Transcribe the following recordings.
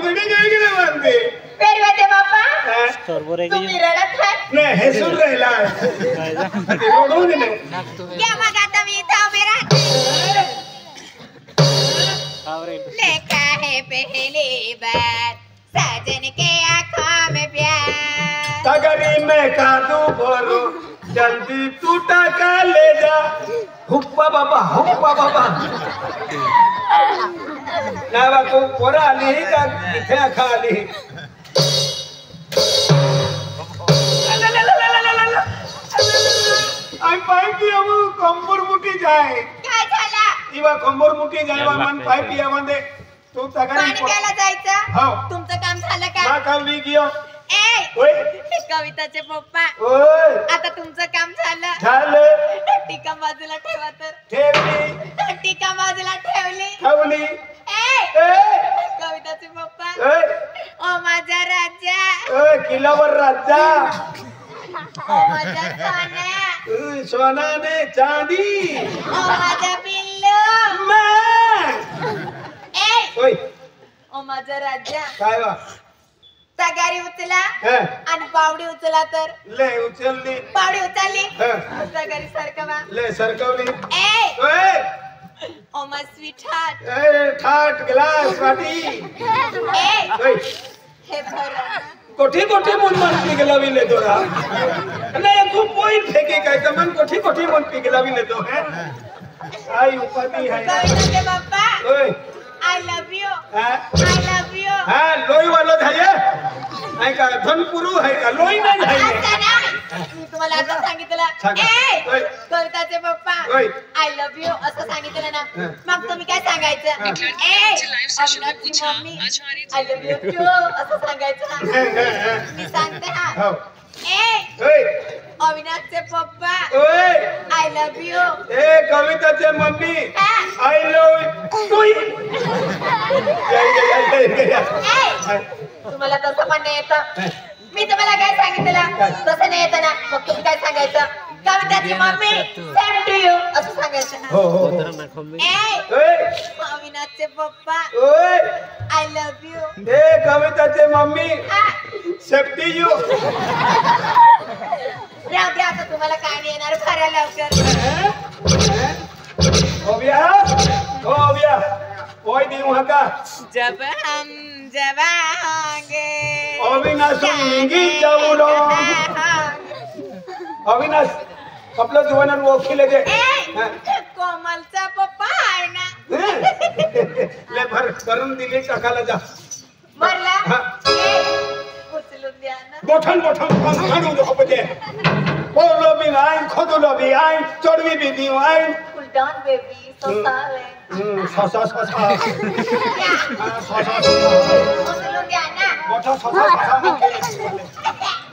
पगड़ी गई ना बनते पेरवाचे बाप्पा तुम्ही रडत आहात नाही हे सुन राहिला रोडून नाही क्या मग आता मी इथं उभी राहते देखा है पहली बार साजन के आँखों में प्यार तगरी में कादू भरो जल्दी टूटा का ले जा हुप्पा बाबा ना बापू पोरा आली का इथे खाली आई पाइप की अब कंबर मुठी जाए काय झाला इवा कंबर मुठी जाए वा मन पाइप पिया मध्ये तू तगरी पाणी प्यायला जायचं हो तुमचं काम झालं का ना काम मी गियो ए ओय कविताचे पप्पा ओय आता तुमचं काम झालं झालं टीका बाजूला ठेवा तर ठेवली टीका बाजूला ठेवली ठेवली ए कविताचे पप्पा ओय ओ माझा राजा ओय किल्ल्यावर राजा ओ माझा सोना सोना ने चांदी ओ माझा पिल्लू ए ओय ओ माझा राजा काय वा तगारी उचला हे आणि पावडी उचला तर ले उचलली पावडी उचलली हं. तगारी सरकवा ले सरकवली ए ओय ओ माय स्वीट हार्ट ए ठाट ग्लास वाटी ए ओय हे भरा कोठी मन पिघलावी ले तोरा नाही तू पॉइंट फेके काय तर मन कोठी मन पिघलावी ले तो है आई उपाधी है कविताचे बाप्पा ओय आय लव्ह यू हां आय लव्ह यू हां लोई वाला धाये नाही का धनपुरू है का लोई नाही असं धाये नाही. मी तुम्हाला आता सांगितलं सांगा. ए ओय. कविताचे पप्पा ओय. आय लव्ह यू असं सांगितलं ना हं. मग तुम्ही काय सांगायचं ए अविनाशची mummy I love you too असं सांगायचं ना मी सांगते हा हो ए ओय अविनाशचे पप्पा ओय आय लव्ह यू ए कविताचे मम्मी आई लव तू तुम्हाला तसं पण नाही येतं मी तुम्हाला काय सांगितलं तसं नाही येतं ना मग तुम्ही काय सांगायचं कविताची मम्मी सेम टू यू असं सांगायचं ना हो ए ओय अविनाशचे पप्पा ओय आय लव्ह यू ए कविताचे मम्मी सेफ्टी यू राहू द्या आता तुम्हाला काय नाही येणार खऱ्या लवकर ओबिया ओय देऊ हका जब हम जवांगे अविनाश निगी जाऊलो अविनाश आपलं जीवनात ओळखी लगे कोमलचा पप्पा आहे ना ले भर करून दिली काकाला जा भरला हा. उचलून द्या ना बोठन खाणून होते बोलो बी आईन खोदलो बी आईन चढवी बी दिव आईन Cool down, baby. So sorry. ससा उचलून द्या ना मोठा ससा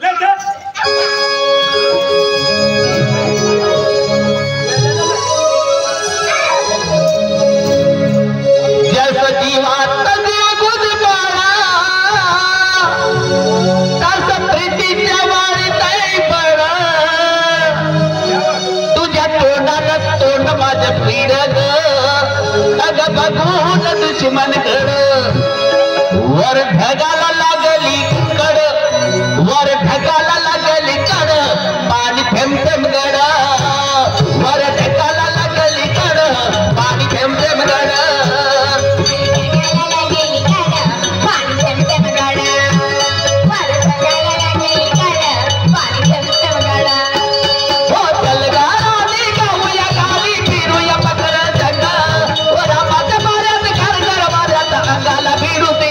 ले जा जस जीवात गुद बाळा तस प्रीतीच्या वाळीतही बळ तुझ्या तोंडाला तोंड माझं पीड ग अग बघून दुश्मनकड वर ढगाला लागली कड वर ढगाला लागली कड पाणी थेंब थेंब गड वर ढगाला लागली कड पाणी थेंब थेंब गड अंगाला भिडू ते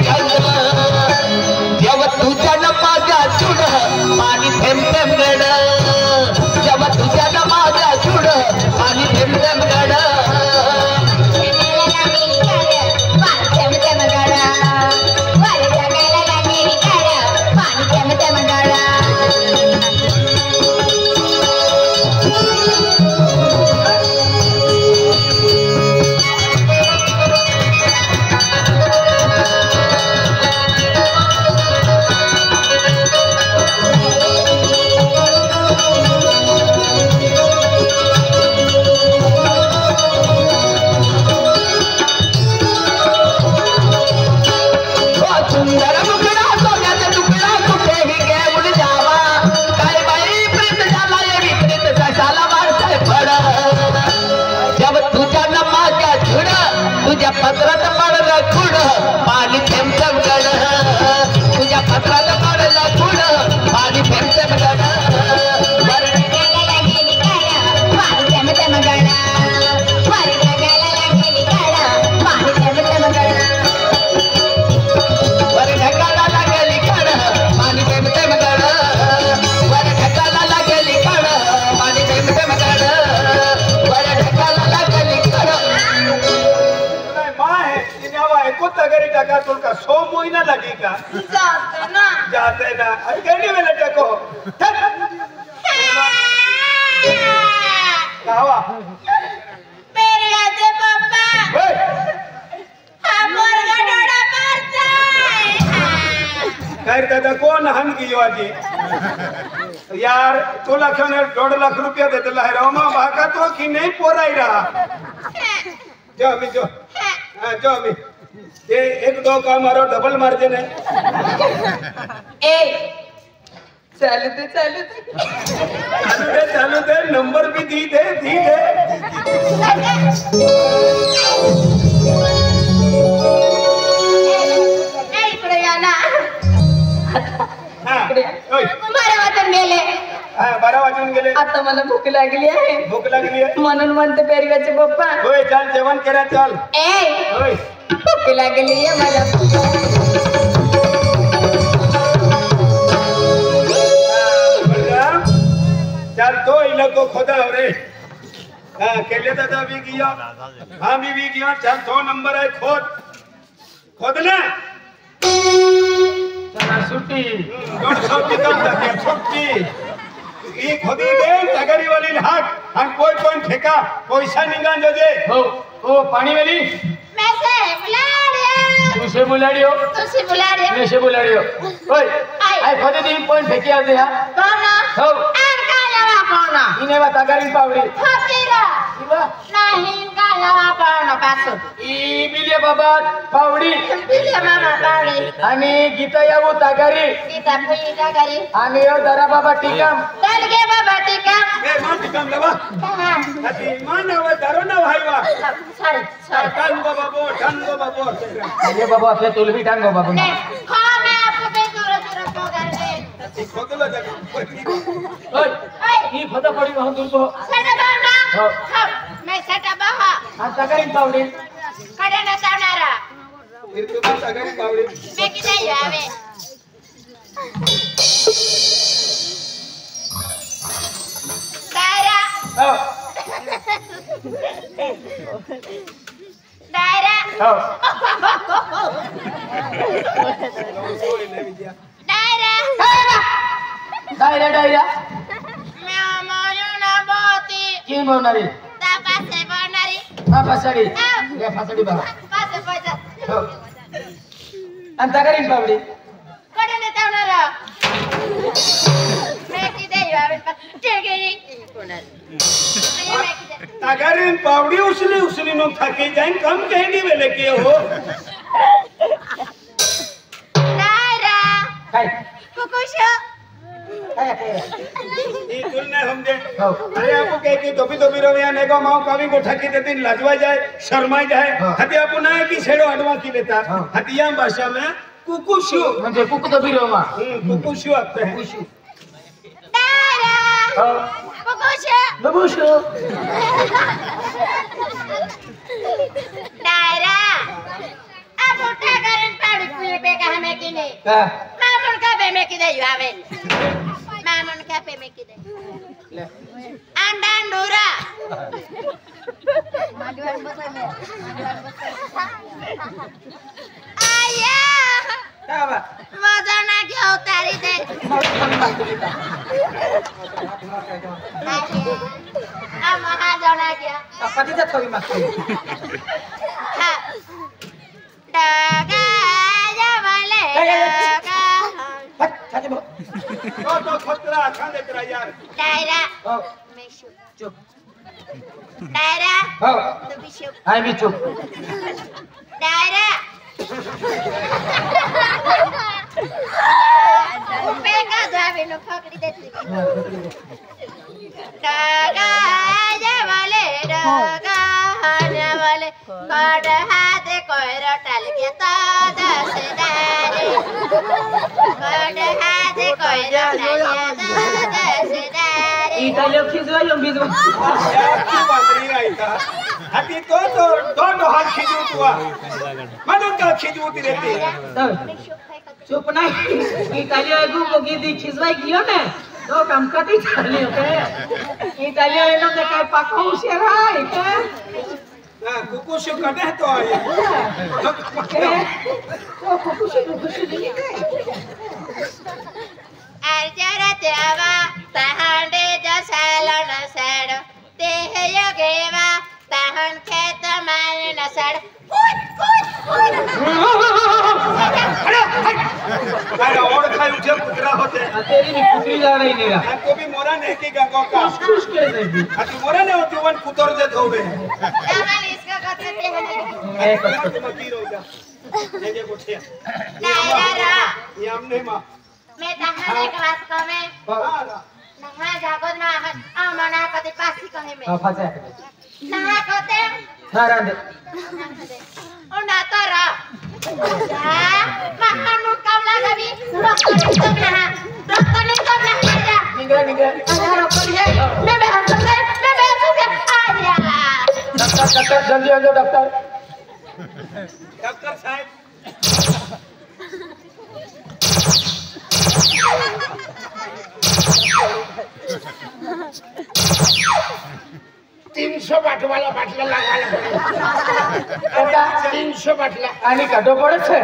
तरी टाका तुला 100 महिना लागी का जाते ना जाते ना अरे केडी वेला टाको कावा पेरगाचे पप्पा हा पोरगा डोळा मारताय काय दादा कोण हन की आजी यार तुला क्यों 1.5 लाख रुपया देते ला है रोमा बाका तो की नहीं पोराई रहा जो अभी जो हाँ जो अभी ये 1-2 का मारो डबल मार दे नहीं ए चालू दे चालू दे नंबर भी दी दे इकडे या ना हाँ ओय 12 वाजून गेले हाँ 12 वाजून गेले आता मला भूक लागली आहे भूक लागली आहे म्हणून म्हणते पेरगाचे पप्पा होय चल जेवण करा चल ए होय भूक लागली आहे मला चल तो इलाको खोदा रे हाँ केले दादा भी किया हाँ भी किया चल 2 नंबर है खोदना चला सुट्टी 150 निकलता है छुट्टी ये खोदी दे तगड़ी वाली हाथ हम कोई ठेका पैसा निकाल जो दे हो ओ पानी वाली मैं से बुला रहे तुझसे बुला रही हो तुझसे बुला रहे मैं से बुला रही हो ओए आई खोदे दी पॉइंट फेंकी आ दे हा कौन हो इनका लवा कौन इने बता गाड़ी पावड़ी फकीरा इवा नहीं इनका लवा कौन पासो ई बिले बाबा पावड़ी बिले मामा पावड़ी आणि गीता यावो तागारी सीता फुईटा करी आणि यो दरा बाबा टिकम चल के बाबा टीका ए मान टिकम लवा अति मान आवा दारो ना भाईवा सॉरी टांगो बाबू ये बाबा आपल्या तोलबी टांगो बाबू मैं आपको पे दूर को कर दे खोदला जागा ओए ई फटा पडी म्हणून तुझको सेटा बावना हो. मैं सेटा बाहा आ तागारी पावड़ी कडे ना तावणारा फिर तू तगड़ी पावड़ी मैं किती यावे दायरा हो दायरा हो दायरा डायरा डायरा मैं मारू ना बोती की बोलणारी ता पासे बनणारी हा फासडी या फासडी बाबा पासे पैसा हो आणि तागारी पावडी कडे ना तावणारा मैं किती यावे टेगेरी कोणाला मैं किती तगड़ी पावड़ी उसली नो थके जाए कम कहनी वेले के हो दायरा काय कुकुश काय ये तुलने हम दे हो अरे आपको कह के दोबी रविया ने को माओ कभी को ठकी देती लजवा जाए शर्मा जाए हाँ. हती आपको ना है कि छेड़ो अडवा की लेता हाँ. हतिया भाषा में कुकुशु म्हणजे कुकू तो बिरोमा कुकुशु आते हैं कुशू दायरा हो कुकुश बबूशू दायरा अब उठा करन पाड़ी पुए पे का हमें की नहीं का मामुन का पे में की दे यावे मामुन का पे में की दे ले अंडा अंडूरा आया का बा वजन ना क्या उतारी दे अब महा जाना क्या पतीचा थोडी मागते हा डागा जवले डागा हट खाली बघ तो खतरा अच्छा देख रहा यार दायरा हो मैं शुभ चुप दायरा हो तू भी शुभ आई भी चुप दायरा पेगा जावे नो पकड़ी देती डागा जवले डागा जवले कड हाथ कोई रोटल के तो दस दारे कड हाथ कोई रोटल के तो दस दारे इटालियो खिजवा यो बिजवा यार की बांधरी आई था हती तो हाथ खींचू तुआ मदन का खींचू ती रहती चुप नाही इटालियो एगो मोगी दी खिजवाई गियो ने तो काम कटी चाली ओके इटालियो एनो ने काय पाखो हुशियार हाय के ना कुकुशु कने तो आए अर्जरा देवा तहंडे जसालन सड ते योगेवा तहन खेत माने नसड अरे और खाई उठे कुतरा होते तेरी भी कुतरी जा रही नहीं को भी मोरा नहीं की गंगो का कुछ के नहीं अति मोरा ने होती वन कुतर जे धोबे तहन इसका कहते हैं एक मती रो जा ये गोठिया नायरा ये हमने मां मैं तहन एक बात कहमे नहा जागत में मना कते पासी कहे में फसे नहा कते सारा दे ओ ना तोरा महानु काम लगावी डॉक्टर ने कब नहा जा निगरा निगरा अरे रोकलिए मैं हंस से आया डॉक्टर जल्दी आ जाओ डॉक्टर डॉक्टर साहब 300 बाटवाला बाटला लागायला आता 300 बाटला आणि काटो पडत છે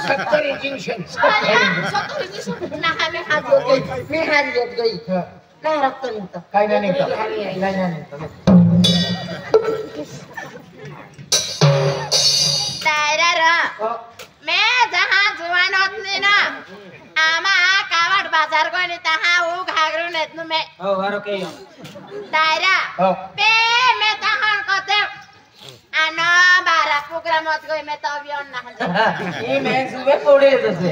70 इंजेक्शन मी हात घेत गई काय रक्त निघतं काय नाही निघतं काय नाही निघतं तायरा र मैं जहां जुवान होतनी ना आमा कावड बाजार कोणी तहा उ घागरू नेतनु मैं हो वारो के यो तायरा हो पे मैं तहान कते आना 12 प्रोग्राम होत गई मैं तो अभियान ना ई मैं सुबह पोडे तसे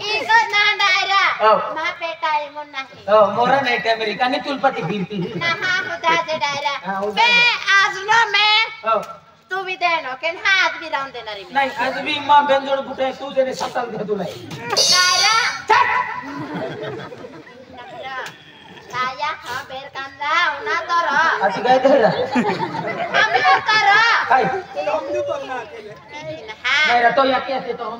ई को ना तायरा हो मा पेटा इमुन नाही हो मोरा नाही ते अमेरिकानी तुलपती फिरती ना हा खुदा से तायरा हाँ, उदा पे आज नो मैं हो तू भी देनो केन हाथ भी राउंड देणार मी नाही आज भी मां बेंजोड बुटे तू जने सताल दे तुला तायरा saya hampir kanda una toro अशी काय धरला hampir toro काय हमने तो ना अकेले नाही रा तो याकी असते तो हम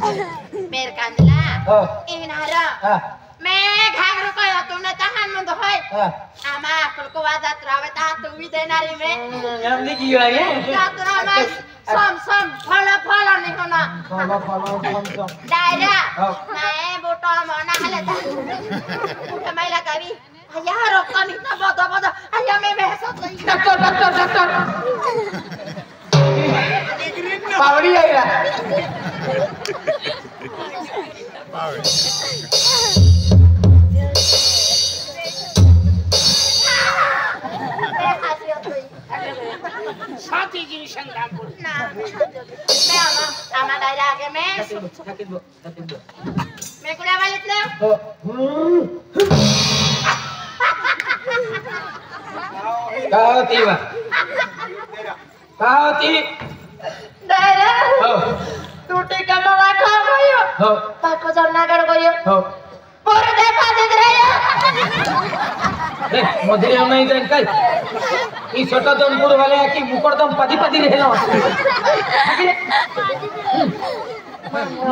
hampir kandla हो inara हां me घागरू को तुमने तहान मन होय हां आमा कुलको वाजात रावे ता तू भी देणारी me हमने की आहे यात्रा में सम फल नहीं होना फॉलो दायरा हो नाए बोटो मना हले ता उठे मैला करी यार रोकन इतना बद आया मैं महसूस नहीं डॉक्टर पावड़ी आईला सात इंजेक्शन दाम पड़ी ना मैं आमा दायरा आगे मैं कुड़ा वालित ले हो कावती वा कावती दायरा हो तू टीका मला खा गयो हो पाको जमनागड गयो हो पोर दे पादित रयो ए मधुरी नाही जाईन काय ई छोटा दोनपूर वाले की मुकडदम पदी रेलो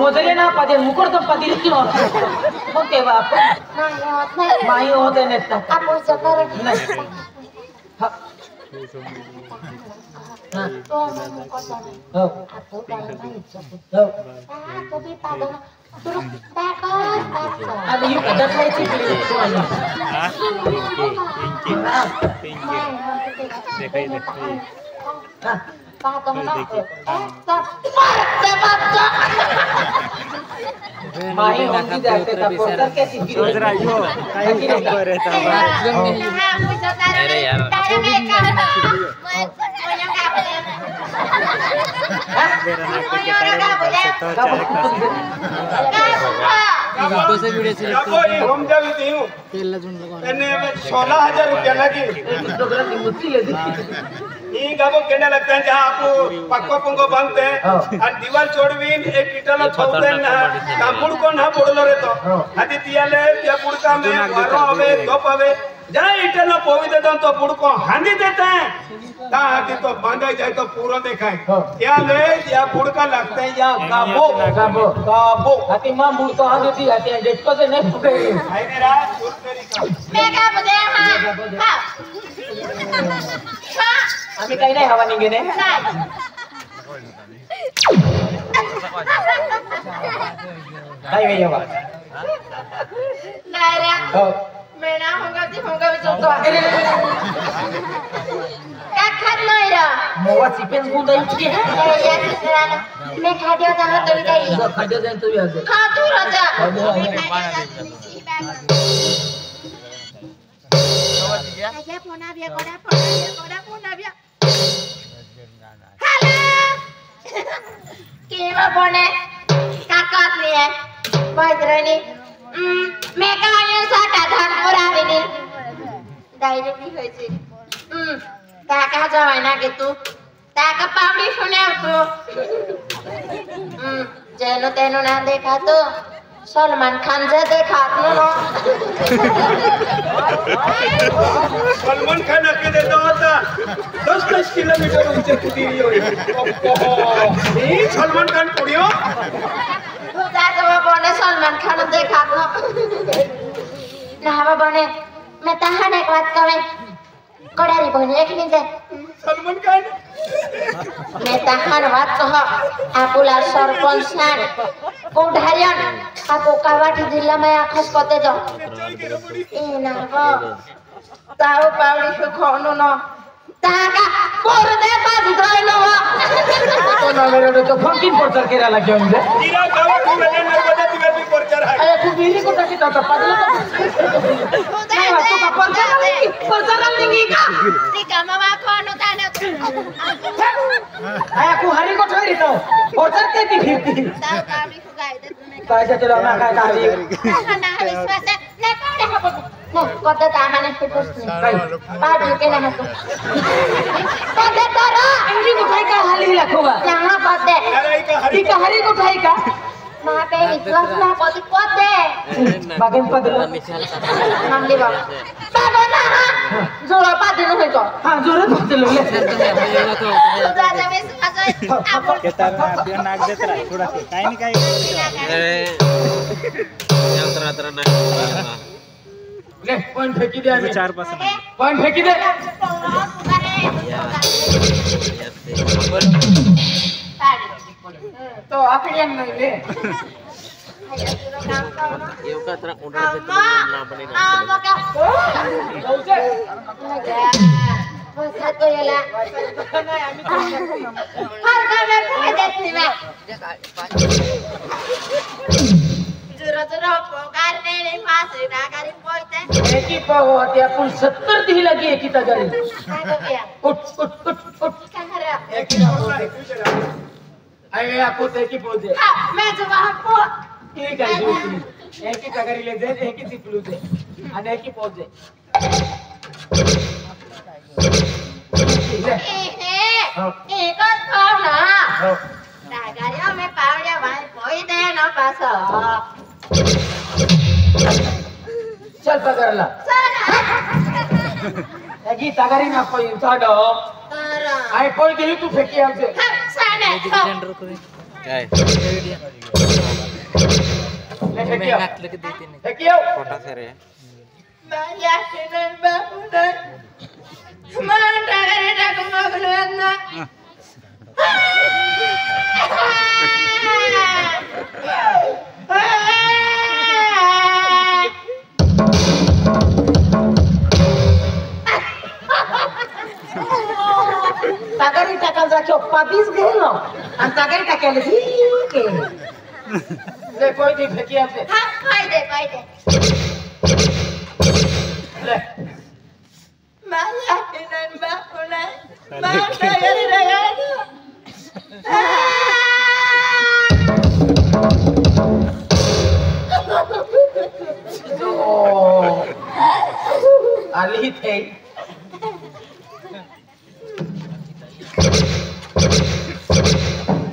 मधुरी ना पदी मुकडदम पदी रेलो मग ते बाप माई होते नेत आपण सकर नाही हां तो मन को जाने हो आपको गाना नहीं चलते हो तो भी पागल तू ताकत आणि यू कदर नाही चिकली माही होती जाते था पोतर के सिद्धि सोच रहा यो टाइम कम करे था अरे यार मेरा नाक के टायर से तो तो से वीडियो से कोई हम जब दियो तेल लजून लगा एने 16000 रुपया लगी डोगरा की मुट्ठी ले दी ये गाबो केने लगते हैं जहां आपको पक्को पंगो बनते हैं और दीवार छोड़वीन एक इटला छोड़ते ना कामुड़ को ना पड़लो रे तो आदि तियाले या बुड़का में वारो हवे धोप हवे जहां इटला पोवी देता तो बुड़ को हांडी देते हैं ता आदि तो बांधा जाए तो पूरा देखाए या ले या बुड़का लगते हैं या गाबो हाथी मां बुड़ तो हां देती आती है डेट को से नहीं पकड़े आई मेरा सुर तेरी का मैं क्या बोले हां हां आम्ही काही नाही हवा निघेने नाही काय काही हवा नाही रे हो मैं ना होगा चलतो काय खात नाही रे मोवा सिपेन्स गुंडा इतकी या दुसऱ्याला मी खाद्य जाणं तुम्ही काही खाद्य जाईन तुम्ही आज खा तू राजा केव्हा बोने काकात नाही आहे मैत्रिणी मैं कहानियों साठा धान पुराविनी डायरेक्टली व्हायचे काका जवाय ना गे तू काका पावडी सुन्याव तू जेनो तेनो ना देखा तो सलमान खान जे देखा नो सलमान खान के देता होता 10 किलोमीटर ऊंचे कुटीरी होई सलमान खान पुड़ियो तुझा जवळ बोने सलमान खान देखा नो ना बने मैं तहान एक बात कवे कोडारी बोने एक निजे सलमान खान मैं तहान बात कह आपुला सरपंच सान कोढारियन आपो कावाटी जिल्ला में आखस कते जाओ ए ना ताऊ पावडी सुखोनो न ताका पोर दे बाजी गइलो तो ना मेरे तो फंकिन प्रचार केरा लाग्यो म्हणजे हीरा गावा घुमले नर्मदा दिव्याची प्रचार आहे अरे तू बिरी को टाकी आता पादला नाही तू का प्रचार निघी का ती कामावा कोण ताने आया तू हरी को ठोरी तो प्रचार के ती फिरती ताऊ पावडी सुगाय दे तुम्ही काय चलो ना काय हरी ना विश्वास नाही पावडे हबो नाही कते ताहाने फिटुस नाही पावडी के ना तू कते तारा हरी को ठाई का हाली लाखोगा यहाँ कते अरे का ती का हरी को ठाई का ना पे विश्वास ना कते कते बागेन पदला नाम ले बाबा बाबा ना जोरा पादे न होय तो हां जोरात पदलो तुझा विश्वास आहे आपण केतार आपल्या नाक देत राहा थोडा काही नाही काही ले पॉइंट फेकी दे आम्ही 4% पॉइंट फेकी दे तो आकडे नाही ले एकी पाव होते आपण 70 दी लगी एकी तगारी उठ उठ उठ उठ एकी आय आपको ते की पोजे ठीक आहे जी एकी तगारी ले दे एकी तिपलू दे आणि एकी पोजे चल पगारला एकी तगारी ना कोई साडो आय कोई गेली तू फेकी आमचे काय फेकी आओ छोटा सर आहे तगारी टाकाल जाके पापीस गेलो आणि तगारी टाकायला ठीक आहे ले कोई दी फेकी आमचे ले आली थे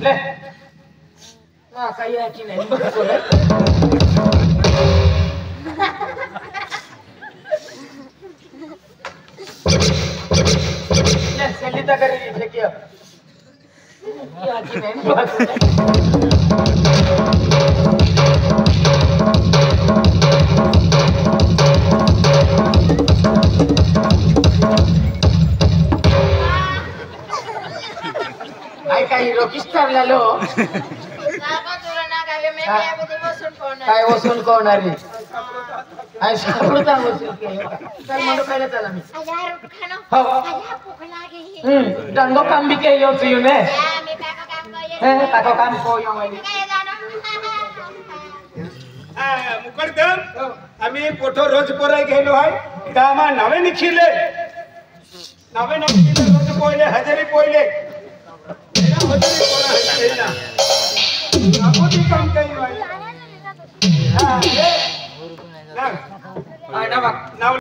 ले हा काही आहे की नाही बोल ले संगीता करेगी फेंकियो या की नहीं बोल ठरलेलो साबण तुला ना काय मी हा. यामध्ये बसून कोण काय वसूल कोणारी आणि सापडता वसूल केलं चल म्हणू पहिलं चला मी हजार खानो हो हजार भूख लागे डंगो काम भी के यो थियो ने या मी काका काम करे हे ताको काम को यो वाली काय जानो मुकडदम आम्ही पोठो रोज पोराय गेलो आहे दामा नवे निखिले नवे निखिले रोज पोइले हजेरी पोइले मेरा हजेरी पोरा है ना आपो भी काम कई भाई हां ना आडा बा नाव